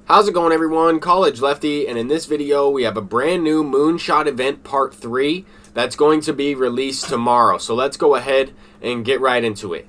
How's it going, everyone? College Lefty, and in this video we have a brand new Moonshot event part 3 that's going to be released tomorrow. So let's go ahead and get right into it.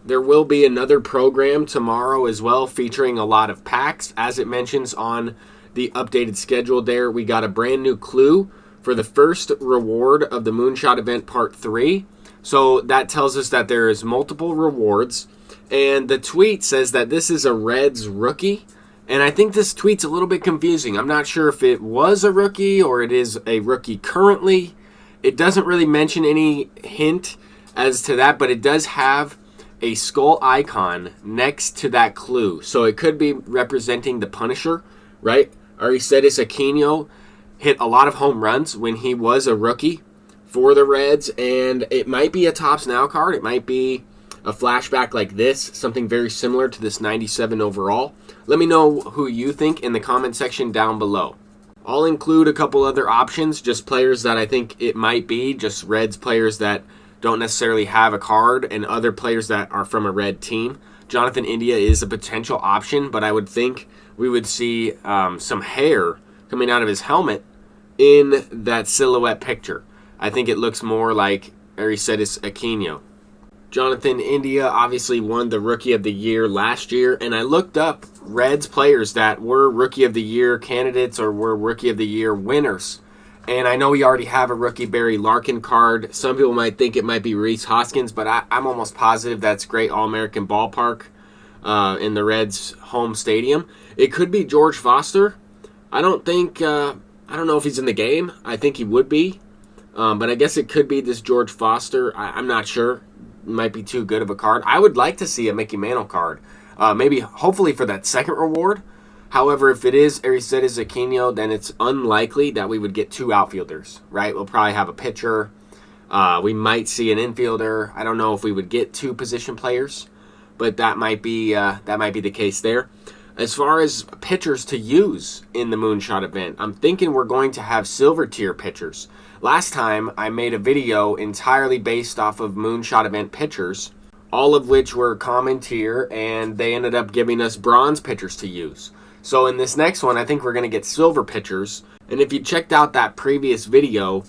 There will be another program tomorrow as well featuring a lot of packs. As it mentions on the updated schedule there, we got a brand new clue for the first reward of the Moonshot event part 3. So that tells us that there is multiple rewards, and the tweet says that this is a Reds rookie. And I think this tweet's a little bit confusing. I'm not sure if it was a rookie or it is a rookie currently. It doesn't really mention any hint as to that, but it does have a skull icon next to that clue. So it could be representing the Punisher, right? Aristides Aquino hit a lot of home runs when he was a rookie for the Reds, and it might be a Topps Now card. It might be a flashback like this, something very similar to this 97 overall. Let me know who you think in the comment section down below. I'll include a couple other options, just players that I think it might be, just Reds players that don't necessarily have a card, and other players that are from a Red team. Jonathan India is a potential option, but I would think we would see some hair coming out of his helmet in that silhouette picture. I think it looks more like Aristides Aquino. Jonathan India obviously won the Rookie of the Year last year, and I looked up Reds players that were Rookie of the Year candidates or were Rookie of the Year winners. And I know we already have a rookie Barry Larkin card. Some people might think it might be Rhys Hoskins, but I'm almost positive that's great All-American ballpark in the Reds' home stadium. It could be George Foster. I don't know if he's in the game. I think he would be. But I guess it could be this George Foster. I'm not sure. Might be too good of a card. I would like to see a Mickey Mantle card. Maybe, hopefully for that second reward. However, if it is Aristides Aquino, then it's unlikely that we would get two outfielders, right? We'll probably have a pitcher. We might see an infielder. I don't know if we would get two position players, but that might be the case there. As far as pitchers to use in the Moonshot event, I'm thinking we're going to have silver tier pitchers. Last time, I made a video entirely based off of Moonshot event pitchers, all of which were common tier, and they ended up giving us bronze pitchers to use. So in this next one, I think we're going to get silver pitchers. And if you checked out that previous video,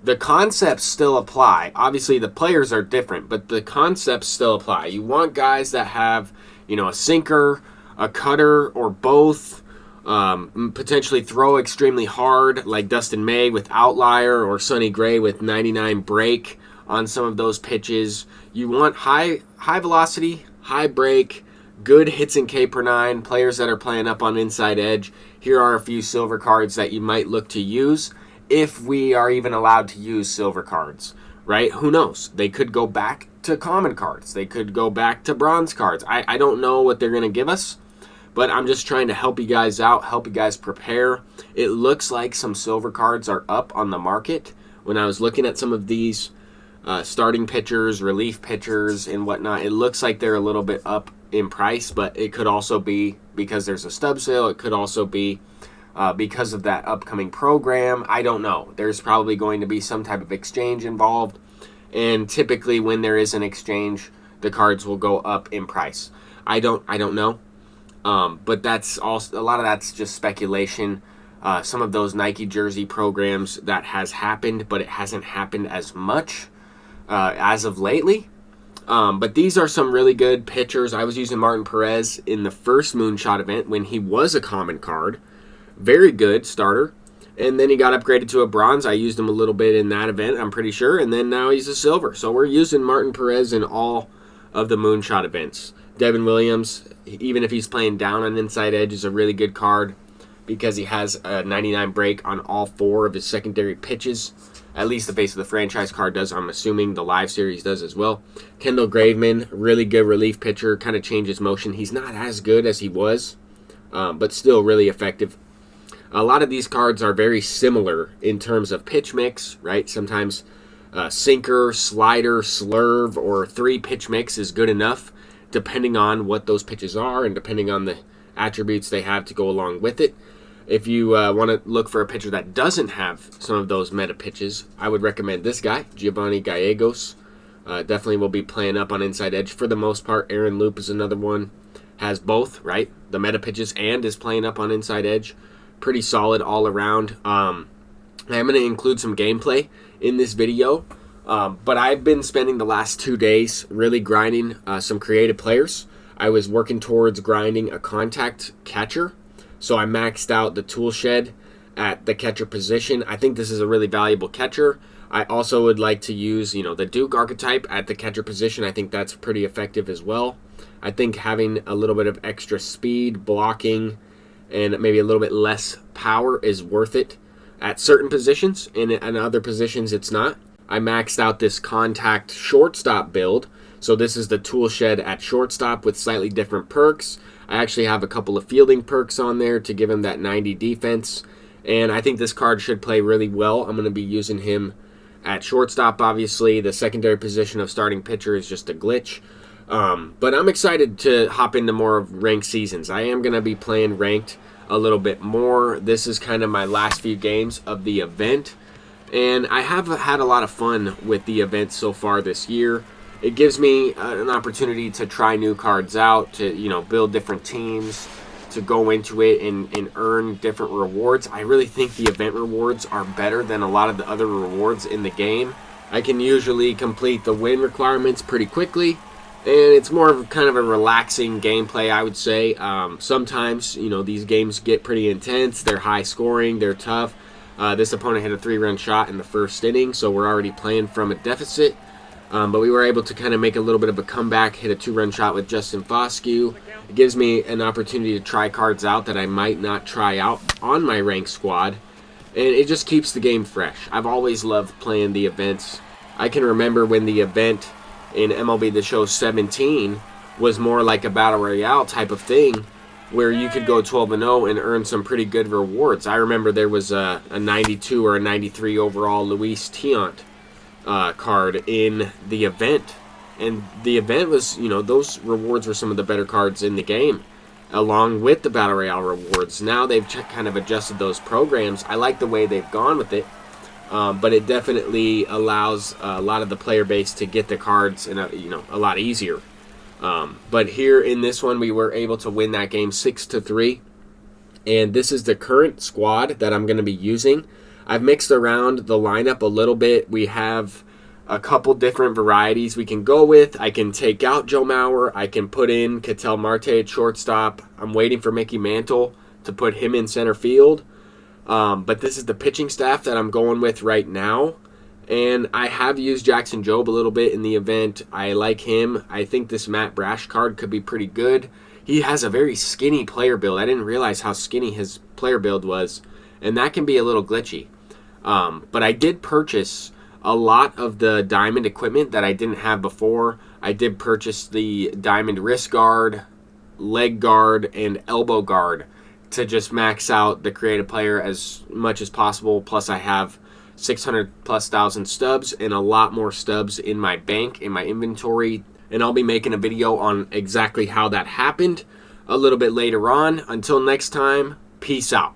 the concepts still apply. Obviously, the players are different, but the concepts still apply. You want guys that have, a sinker, a cutter, or both. Potentially throw extremely hard, like Dustin May with outlier, or Sonny Gray with 99 break on some of those pitches. You want high velocity, high break, good hits in K per 9, players that are playing up on inside edge. Here are a few silver cards that you might look to use, if we are even allowed to use silver cards, right? Who knows? They could go back to common cards. They could go back to bronze cards. I don't know what they're going to give us, but I'm just trying to help you guys out, help you guys prepare. It looks like some silver cards are up on the market. When I was looking at some of these starting pitchers, relief pitchers, and whatnot, it looks like they're a little bit up in price, but it could also be because there's a stub sale. It could also be because of that upcoming program. I don't know. There's probably going to be some type of exchange involved, and typically when there is an exchange, the cards will go up in price. I don't know. But that's also, a lot of that's just speculation. Some of those Nike jersey programs that has happened, but it hasn't happened as much as of lately. But these are some really good pitchers. I was using Martin Perez in the first Moonshot event when he was a common card. Very good starter. And then he got upgraded to a bronze. I used him a little bit in that event, I'm pretty sure. And then now he's a silver. So we're using Martin Perez in all of the Moonshot events. Devin Williams, even if he's playing down on inside edge, is a really good card because he has a 99 break on all 4 of his secondary pitches. At least the face of the franchise card does. I'm assuming the live series does as well. Kendall Graveman, really good relief pitcher, kind of changes motion. He's not as good as he was, but still really effective. A lot of these cards are very similar in terms of pitch mix, right? Sometimes sinker, slider, slurve, or 3 pitch mix is good enough, depending on what those pitches are and depending on the attributes they have to go along with it. If you want to look for a pitcher that doesn't have some of those meta pitches, I would recommend this guy, Giovanni Gallegos. Definitely will be playing up on inside edge for the most part. Aaron Loop is another one. has both, right? The meta pitches and is playing up on inside edge. Pretty solid all around. I'm going to include some gameplay in this video, but I've been spending the last 2 days really grinding some creative players. I was working towards grinding a contact catcher, so I maxed out the tool shed at the catcher position. I think this is a really valuable catcher. I also would like to use, the Duke archetype at the catcher position. I think that's pretty effective as well. I think having a little bit of extra speed, blocking, and maybe a little bit less power is worth it at certain positions, and in other positions it's not. I maxed out this contact shortstop build. So this is the tool shed at shortstop with slightly different perks. I actually have a couple of fielding perks on there to give him that 90 defense. And I think this card should play really well. I'm going to be using him at shortstop, obviously. The secondary position of starting pitcher is just a glitch. But I'm excited to hop into more of ranked seasons. I am going to be playing ranked a little bit more. This is kind of my last few games of the event. And I have had a lot of fun with the event so far this year. It gives me an opportunity to try new cards out, to build different teams, to go into it and earn different rewards. I really think the event rewards are better than a lot of the other rewards in the game. I can usually complete the win requirements pretty quickly, and it's more of kind of a relaxing gameplay, I would say. Sometimes, these games get pretty intense. They're high scoring, they're tough. This opponent hit a 3-run shot in the first inning, so we're already playing from a deficit. But we were able to kind of make a little bit of a comeback, hit a 2-run shot with Justin Foscue. It gives me an opportunity to try cards out that I might not try out on my ranked squad. And it just keeps the game fresh. I've always loved playing the events. I can remember when the event in MLB The Show 17 was more like a Battle Royale type of thing, where you could go 12-0 and earn some pretty good rewards. I remember there was a 92 or a 93 overall Luis Tiant card in the event, and the event was, those rewards were some of the better cards in the game, along with the Battle Royale rewards. Now they've kind of adjusted those programs. I like the way they've gone with it, but it definitely allows a lot of the player base to get the cards in a lot easier. But here in this one, we were able to win that game 6-3, and this is the current squad that I'm going to be using. I've mixed around the lineup a little bit. We have a couple different varieties we can go with. I can take out Joe Mauer. I can put in Ketel Marte at shortstop. I'm waiting for Mickey Mantle to put him in center field. But this is the pitching staff that I'm going with right now. And I have used Jackson Jobe a little bit in the event. I like him. I think this Matt Brash card could be pretty good. He has a very skinny player build. I didn't realize how skinny his player build was, and that can be a little glitchy. But I did purchase a lot of the diamond equipment that I didn't have before. I did purchase the diamond wrist guard, leg guard, and elbow guard to just max out the creative player as much as possible. Plus I have 600,000+ stubs and a lot more stubs in my bank, in my inventory. And I'll be making a video on exactly how that happened a little bit later on. Until next time, peace out.